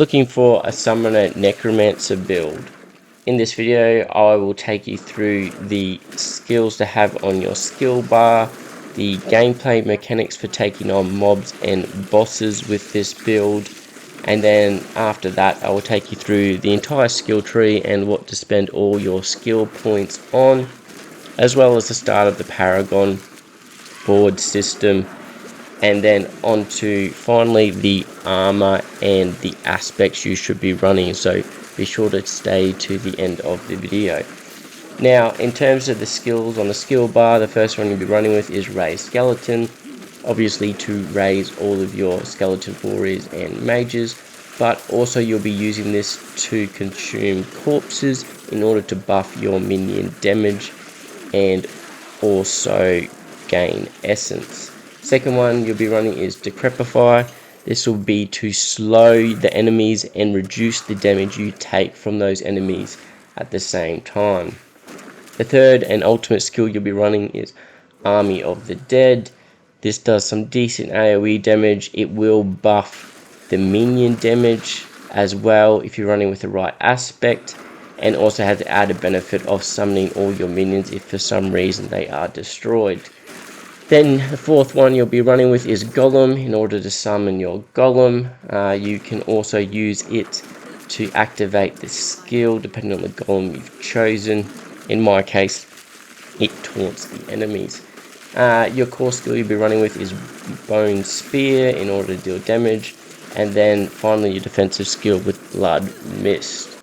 Looking for a Summoner Necromancer build. In this video I will take you through the skills to have on your skill bar, the gameplay mechanics for taking on mobs and bosses with this build, and then after that I will take you through the entire skill tree and what to spend all your skill points on, as well as the start of the Paragon board system, and then on to finally the armor and the aspects you should be running, so be sure to stay to the end of the video. Now, in terms of the skills on the skill bar, the first one you'll be running with is Raise Skeleton, obviously to raise all of your skeleton warriors and mages, but also you'll be using this to consume corpses in order to buff your minion damage and also gain essence. Second one you'll be running is Decrepify. This will be to slow the enemies and reduce the damage you take from those enemies at the same time. The third and ultimate skill you'll be running is Army of the Dead. This does some decent AoE damage. It will buff the minion damage as well if you're running with the right aspect, and also has the added benefit of summoning all your minions if for some reason they are destroyed. Then the fourth one you'll be running with is Golem. In order to summon your Golem, you can also use it to activate the skill depending on the Golem you've chosen. In my case, it taunts the enemies. Your core skill you'll be running with is Bone Spear in order to deal damage, and then finally your defensive skill with Blood Mist.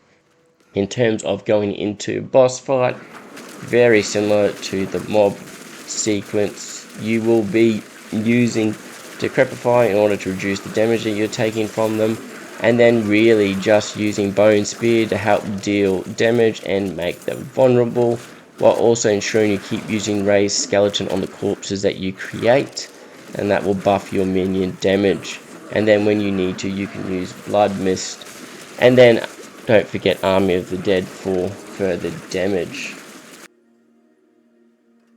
In terms of going into boss fight, very similar to the mob sequence, you will be using Decrepify in order to reduce the damage that you're taking from them, and then really just using Bone Spear to help deal damage and make them vulnerable, while also ensuring you keep using Raise Skeleton on the corpses that you create, and that will buff your minion damage. And then when you need to, you can use Blood Mist, and then don't forget Army of the Dead for further damage.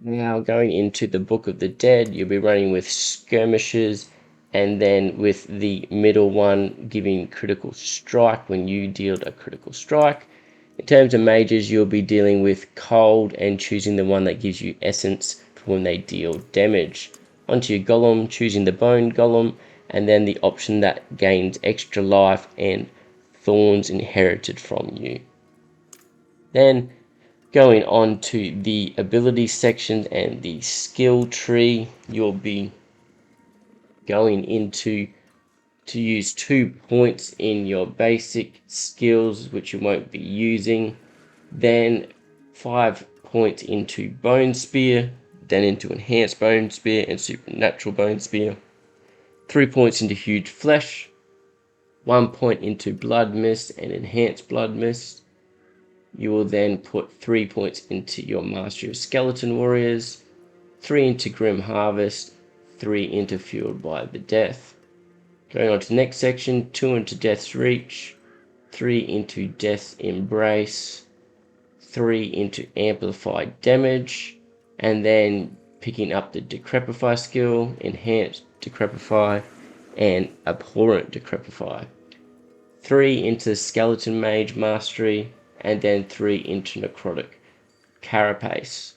Now going into the Book of the Dead, you'll be running with Skirmishes, and then with the middle one giving critical strike when you deal a critical strike. In terms of mages, you'll be dealing with Cold and choosing the one that gives you essence for when they deal damage. Onto your Golem, choosing the Bone Golem, and then the option that gains extra life and thorns inherited from you. Then going on to the ability section and the skill tree, you'll be going into to use 2 points in your basic skills, which you won't be using, then 5 points into Bone Spear, then into Enhanced Bone Spear and Supernatural Bone Spear, 3 points into Huge Flesh, 1 point into Blood Mist and Enhanced Blood Mist. You will then put 3 points into your Mastery of Skeleton Warriors, 3 into Grim Harvest, 3 into Fueled by the Death. Going on to the next section, 2 into Death's Reach, 3 into Death's Embrace, 3 into Amplified Damage, and then picking up the Decrepify skill, Enhanced Decrepify, and Abhorrent Decrepify. 3 into Skeleton Mage Mastery, and then 3 into Necrotic Carapace.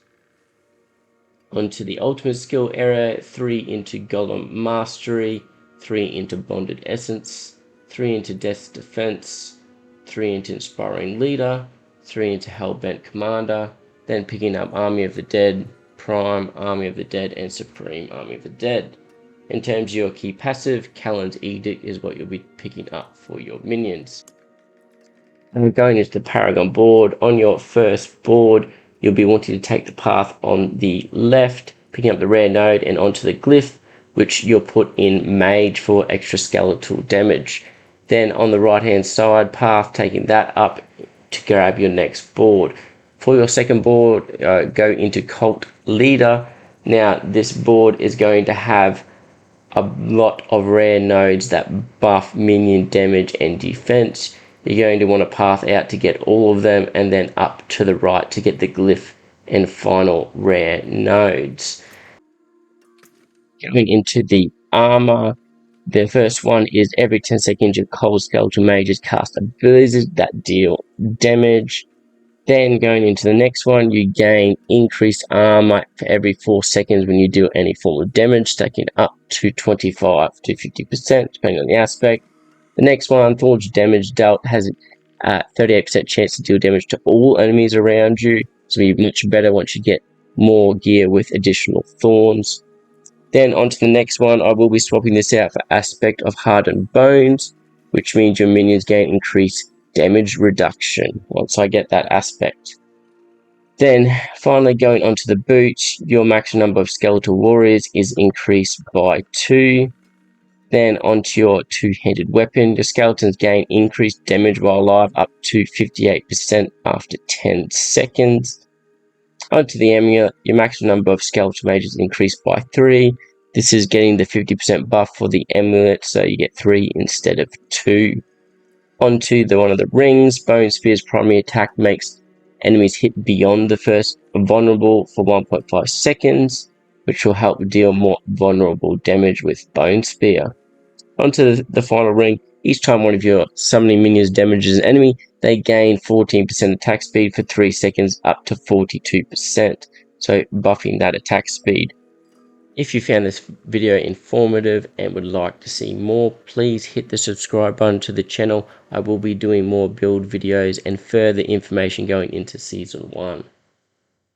Onto the ultimate skill area, 3 into Golem Mastery, 3 into Bonded Essence, 3 into Death's Defense, 3 into Inspiring Leader, 3 into Hellbent Commander, then picking up Army of the Dead, Prime Army of the Dead, and Supreme Army of the Dead. In terms of your key passive, Callan's Edict is what you'll be picking up for your minions. And we're going into the Paragon board. On your first board, you'll be wanting to take the path on the left, picking up the rare node and onto the glyph, which you'll put in Mage for extra skeletal damage. Then on the right hand side path, taking that up to grab your next board. For your second board, go into Cult Leader. Now this board is going to have a lot of rare nodes that buff minion damage and defense. You're going to want to path out to get all of them, and then up to the right to get the glyph and final rare nodes. Going into the armor, The first one is every 10 seconds your cold skeletal mages cast a blizzard that deal damage. Then going into the next one, you gain increased armor for every 4 seconds when you deal any form of damage, stacking up to 25 to 50% depending on the aspect. The next one, Thorn's damage dealt has a 38% chance to deal damage to all enemies around you. So it'll be much better once you get more gear with additional thorns. Then onto the next one, I will be swapping this out for aspect of hardened bones, which means your minions gain increased damage reduction once I get that aspect. Then finally going onto the boots, your maximum number of skeletal warriors is increased by 2. Then onto your two-handed weapon, the skeletons gain increased damage while alive up to 58% after 10 seconds. Onto the amulet, your maximum number of skeletal mages increased by 3. This is getting the 50% buff for the amulet, so you get 3 instead of 2. Onto one of the rings, Bone Spear's primary attack makes enemies hit beyond the first vulnerable for 1.5 seconds, which will help deal more vulnerable damage with Bone Spear. Onto the final ring, each time one of your summoning minions damages an enemy, they gain 14% attack speed for 3 seconds up to 42%, so buffing that attack speed. If you found this video informative and would like to see more, please hit the subscribe button to the channel. I will be doing more build videos and further information going into Season 1.